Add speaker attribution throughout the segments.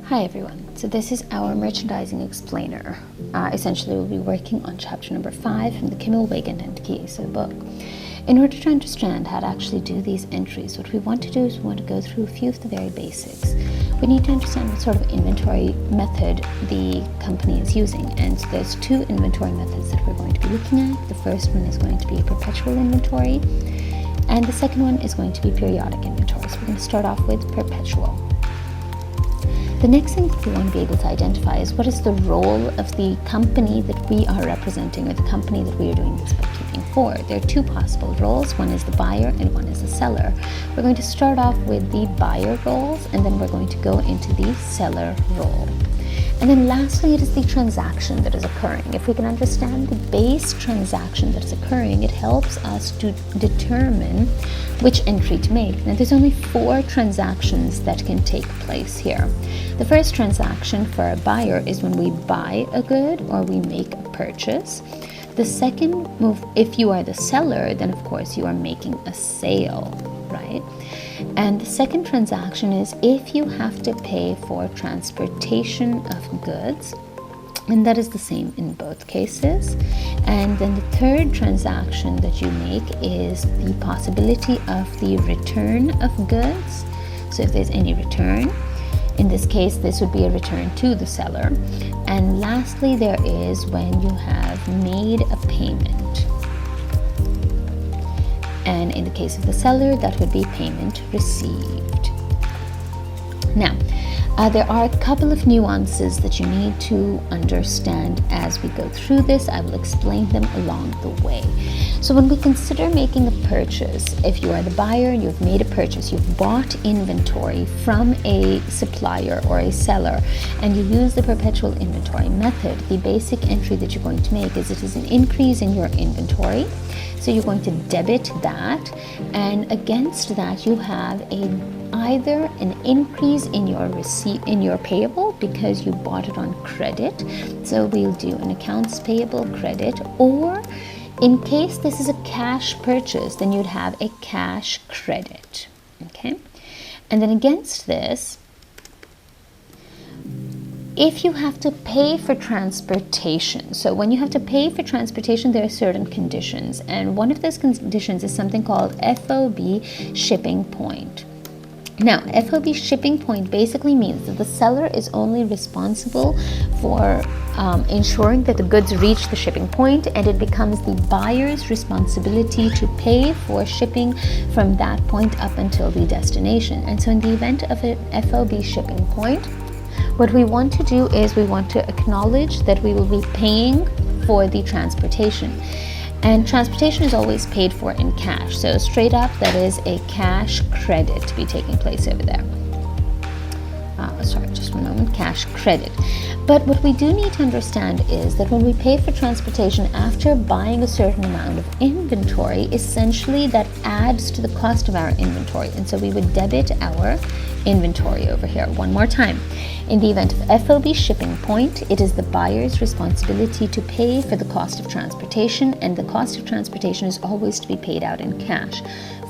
Speaker 1: Hi everyone, so this is our merchandising explainer. Essentially we'll be working on chapter number 5 from the Kimmel Weygandt Kieso book. In order to understand how to actually do these entries, what we want to do is we want to go through a few of the very basics. We need to understand what sort of inventory method the company is using, and so there's two inventory methods that we're going to be looking at. The first one is going to be perpetual inventory, and the second one is going to be periodic inventory. So we're going to start off with perpetual. The next thing that we want to be able to identify is what is the role of the company that we are representing, or the company that we are doing this bookkeeping for. There are two possible roles. One is the buyer and one is the seller. We're going to start off with the buyer roles, and then we're going to go into the seller role. And then lastly, it is the transaction that is occurring. If we can understand the base transaction that is occurring, it helps us to determine which entry to make. Now, there's only 4 transactions that can take place here. The first transaction for a buyer is when we buy a good or we make a purchase. The second move, if you are the seller, then of course you are making a sale, right? And the second transaction is if you have to pay for transportation of goods, and that is the same in both cases. And then the third transaction that you make is the possibility of the return of goods. So if there's any return, in this case, this would be a return to the seller. And lastly, there is when you have made a payment. And in the case of the seller, that would be payment received. Now, there are a couple of nuances that you need to understand as we go through this. I will explain them along the way. So when we consider making a purchase, if you are the buyer and you've made a purchase, you've bought inventory from a supplier or a seller, and you use the perpetual inventory method, the basic entry that you're going to make is it is an increase in your inventory. So you're going to debit that, and against that you have either an increase in your receipt, in your payable, because you bought it on credit. So we'll do an accounts payable credit, or in case this is a cash purchase, then you'd have a cash credit. Okay, and then against this, if you have to pay for transportation, so when you have to pay for transportation, there are certain conditions, and one of those conditions is something called FOB shipping point. Now, FOB shipping point basically means that the seller is only responsible for ensuring that the goods reach the shipping point, and it becomes the buyer's responsibility to pay for shipping from that point up until the destination. And so in the event of an FOB shipping point, what we want to do is we want to acknowledge that we will be paying for the transportation. And transportation is always paid for in cash. So straight up, that is a cash credit to be taking place over there. Sorry, just one moment, cash credit. But what we do need to understand is that when we pay for transportation after buying a certain amount of inventory, essentially that adds to the cost of our inventory. And so we would debit our inventory over here. One more time. In the event of FOB shipping point, it is the buyer's responsibility to pay for the cost of transportation, and the cost of transportation is always to be paid out in cash.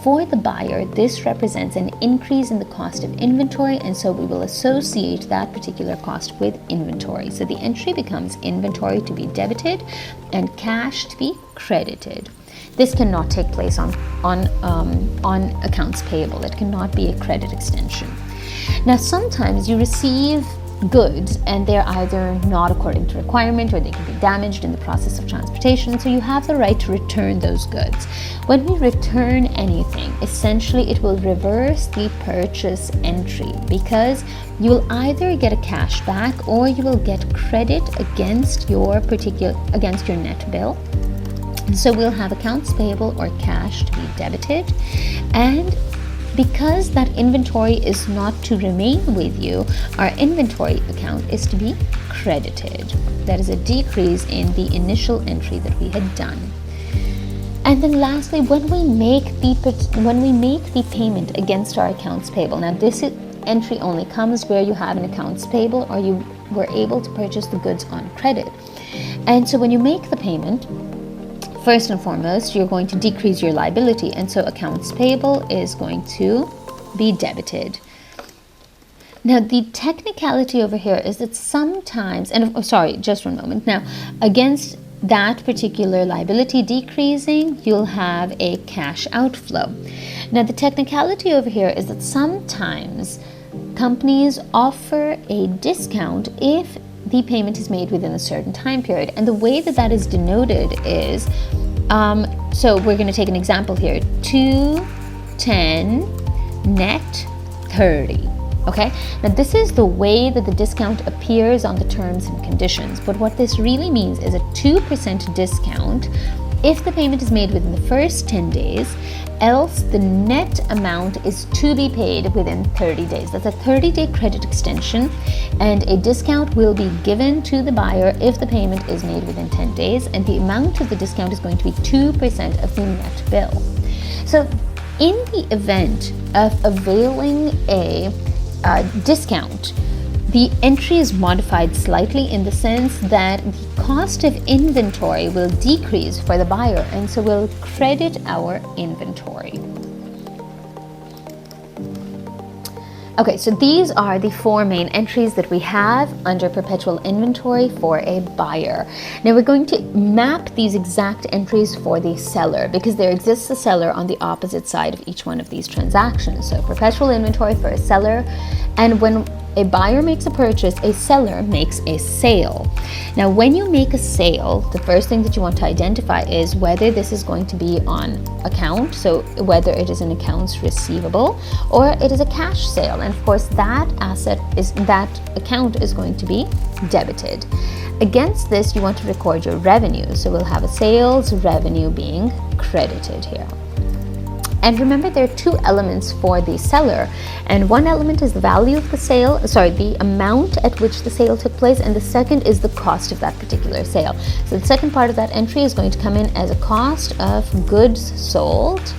Speaker 1: For the buyer, this represents an increase in the cost of inventory, and so we will associate that particular cost with inventory. So the entry becomes inventory to be debited and cash to be credited. This cannot take place on accounts payable. It cannot be a credit extension. Now, sometimes you receive goods and they're either not according to requirement, or they can be damaged in the process of transportation, so you have the right to return those goods. When we return anything, essentially it will reverse the purchase entry, because you will either get a cash back or you will get credit against your net bill. So we'll have accounts payable or cash to be debited, and because that inventory is not to remain with you, our inventory account is to be credited. That is a decrease in the initial entry that we had done. And then lastly, when we make the payment against our accounts payable, now this entry only comes where you have an accounts payable or you were able to purchase the goods on credit. And so when you make the payment, first and foremost, you're going to decrease your liability, and so accounts payable is going to be debited. Now, the technicality over here is that sometimes, and sorry, just one moment. Now, against that particular liability decreasing, you'll have a cash outflow. Now, the technicality over here is that sometimes companies offer a discount if the payment is made within a certain time period. And the way that that is denoted is, so we're going to take an example here, 210 net 30. Okay, now this is the way that the discount appears on the terms and conditions, but what this really means is a 2% discount if the payment is made within the first 10 days, else the net amount is to be paid within 30 days. That's a 30-day credit extension, and a discount will be given to the buyer if the payment is made within 10 days, and the amount of the discount is going to be 2% of the net bill. So in the event of availing a discount, the entry is modified slightly in the sense that the cost of inventory will decrease for the buyer, and so we'll credit our inventory. Okay, so these are the four main entries that we have under perpetual inventory for a buyer. Now we're going to map these exact entries for the seller because there exists a seller on the opposite side of each one of these transactions. So perpetual inventory for a seller, and when a buyer makes a purchase, a seller makes a sale. Now, when you make a sale, the first thing that you want to identify is whether this is going to be on account, so whether it is an accounts receivable or it is a cash sale. And of course, that account is going to be debited. Against this, you want to record your revenue. So we'll have a sales revenue being credited here. And remember, there are two elements for the seller, and one element is the value of the sale, the amount at which the sale took place, and the second is the cost of that particular sale. So the second part of that entry is going to come in as a cost of goods sold.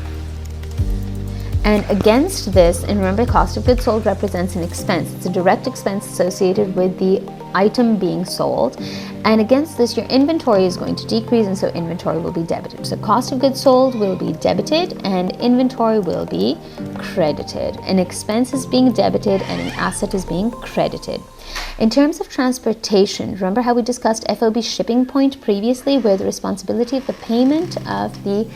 Speaker 1: And against this, and remember, cost of goods sold represents an expense. It's a direct expense associated with the item being sold. And against this, your inventory is going to decrease, and so inventory will be debited. So cost of goods sold will be debited and inventory will be credited. An expense is being debited and an asset is being credited. In terms of transportation, remember how we discussed FOB shipping point previously, where the responsibility of the payment of the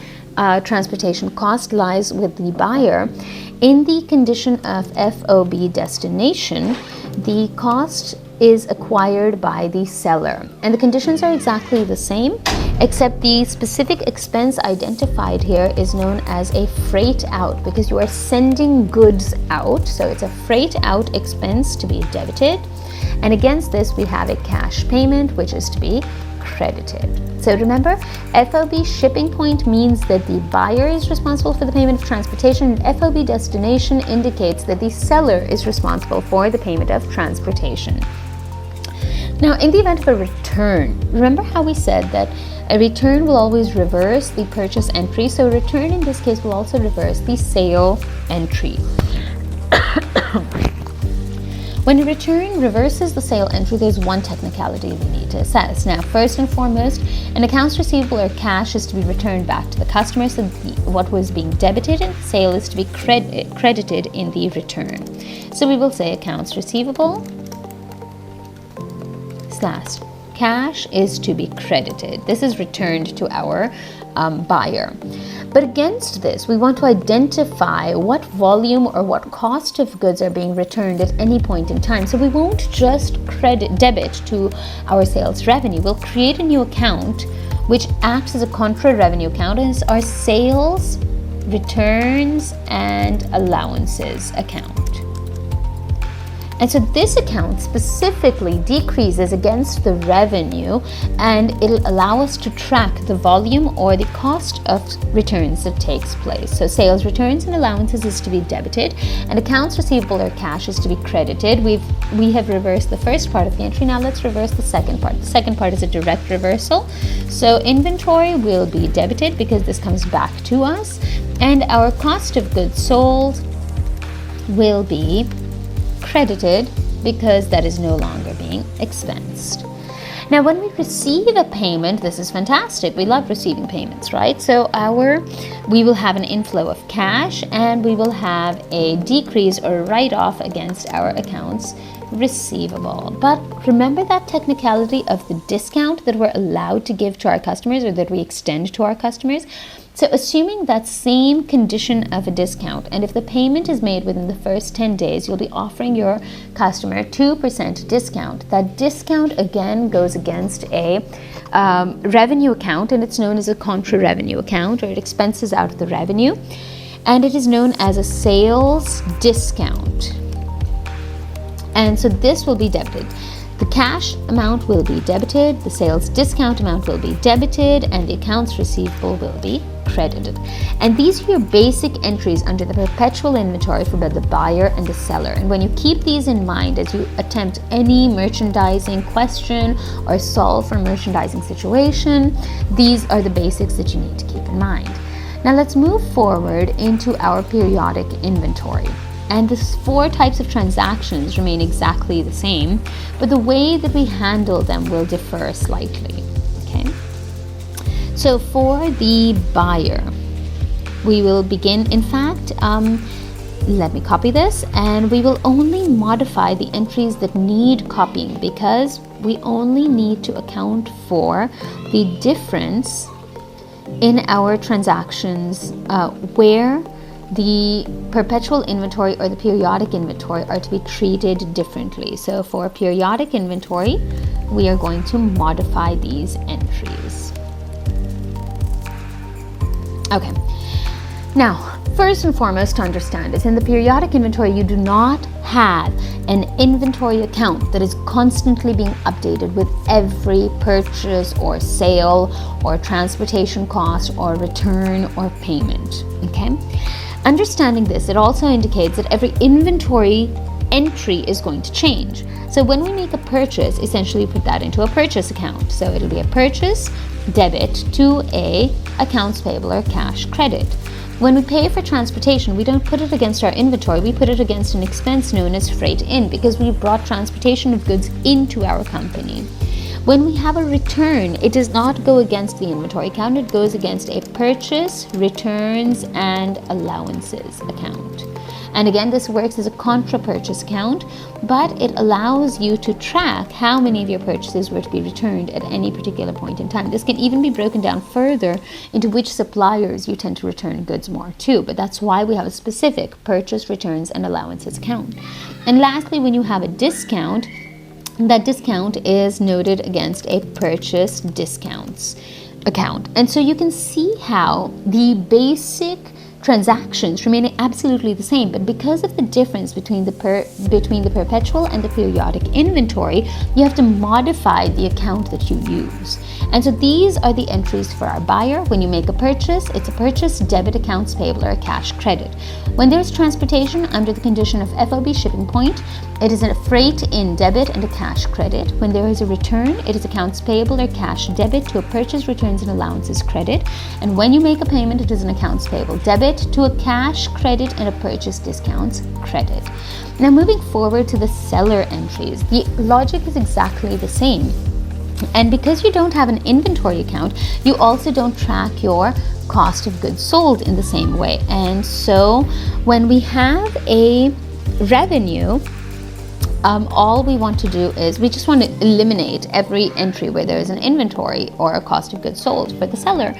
Speaker 1: transportation cost lies with the buyer. In the condition of FOB destination, the cost is acquired by the seller, and the conditions are exactly the same, except the specific expense identified here is known as a freight out, because you are sending goods out, so it's a freight out expense to be debited. And against this, we have a cash payment, which is to be credited. So remember, FOB shipping point means that the buyer is responsible for the payment of transportation, and FOB destination indicates that the seller is responsible for the payment of transportation. Now, in the event of a return, remember how we said that a return will always reverse the purchase entry, so a return in this case will also reverse the sale entry. When a return reverses the sale entry, there's one technicality we need to assess. Now, first and foremost, an accounts receivable or cash is to be returned back to the customer, so what was being debited in the sale is to be credited in the return. So we will say accounts receivable slash cash is to be credited. This is returned to our buyer. But against this, we want to identify what volume or what cost of goods are being returned at any point in time. So we won't just debit to our sales revenue. We'll create a new account which acts as a contra revenue account, as our sales, returns, and allowances account. And so this account specifically decreases against the revenue, and it'll allow us to track the volume or the cost of returns that takes place. So sales, returns, and allowances is to be debited, and accounts receivable or cash is to be credited. We have reversed the first part of the entry. Now let's reverse the second part. The second part is a direct reversal. So inventory will be debited because this comes back to us, and our cost of goods sold will be credited because that is no longer being expensed. Now, when we receive a payment, this is fantastic. We love receiving payments, right? So we will have an inflow of cash, and we will have a decrease or write-off against our accounts receivable. But remember that technicality of the discount that we're allowed to give to our customers, or that we extend to our customers? So assuming that same condition of a discount, and if the payment is made within the first 10 days, you'll be offering your customer 2% discount. That discount again goes against a revenue account, and it's known as a contra revenue account, or it expenses out the revenue, and it is known as a sales discount. And so this will be debited. The cash amount will be debited, the sales discount amount will be debited, and the accounts receivable will be credited. And these are your basic entries under the perpetual inventory for both the buyer and the seller. And when you keep these in mind as you attempt any merchandising question or solve for a merchandising situation, these are the basics that you need to keep in mind. Now let's move forward into our periodic inventory. And the 4 types of transactions remain exactly the same, but the way that we handle them will differ slightly. Okay. So for the buyer, we will begin, in fact, let me copy this, and we will only modify the entries that need copying, because we only need to account for the difference in our transactions where the perpetual inventory or the periodic inventory are to be treated differently. So for periodic inventory, we are going to modify these entries. Okay. Now, first and foremost to understand is in the periodic inventory, you do not have an inventory account that is constantly being updated with every purchase or sale or transportation cost or return or payment. Okay. Understanding this, it also indicates that every inventory entry is going to change. So when we make a purchase, essentially we put that into a purchase account. So it'll be a purchase debit to a accounts payable or cash credit. When we pay for transportation, we don't put it against our inventory, we put it against an expense known as freight in, because we brought transportation of goods into our company. When we have a return, it does not go against the inventory account, it goes against a purchase, returns, and allowances account. And again, this works as a contra purchase account, but it allows you to track how many of your purchases were to be returned at any particular point in time. This can even be broken down further into which suppliers you tend to return goods more to, but that's why we have a specific purchase, returns, and allowances account. And lastly, when you have a discount, that discount is noted against a purchase discounts account. And so you can see how the basic transactions remain absolutely the same, but because of the difference between the perpetual and the periodic inventory, you have to modify the account that you use. And so these are the entries for our buyer. When you make a purchase, it's a purchase debit, accounts payable, or a cash credit. When there's transportation under the condition of FOB shipping point, it is a freight in debit and a cash credit. When there is a return, it is accounts payable or cash debit to a purchase, returns, and allowances credit. And when you make a payment, it is an accounts payable debit to a cash credit and a purchase discounts credit. Now moving forward to the seller entries, the logic is exactly the same. And because you don't have an inventory account, you also don't track your cost of goods sold in the same way. And so when we have a revenue, all we want to do is we just want to eliminate every entry where there is an inventory or a cost of goods sold for the seller.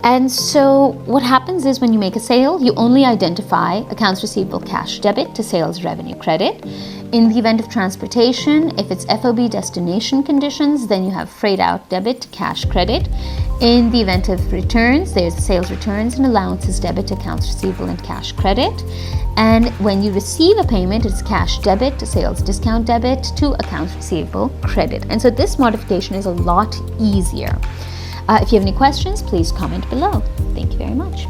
Speaker 1: And so what happens is when you make a sale, you only identify accounts receivable cash debit to sales revenue credit. In the event of transportation, if it's FOB destination conditions, then you have freight out debit to cash credit. In the event of returns, there's sales returns and allowances debit to accounts receivable and cash credit. And when you receive a payment, it's cash debit to sales discount debit to accounts receivable credit. And so this modification is a lot easier. If you have any questions, please comment below. Thank you very much.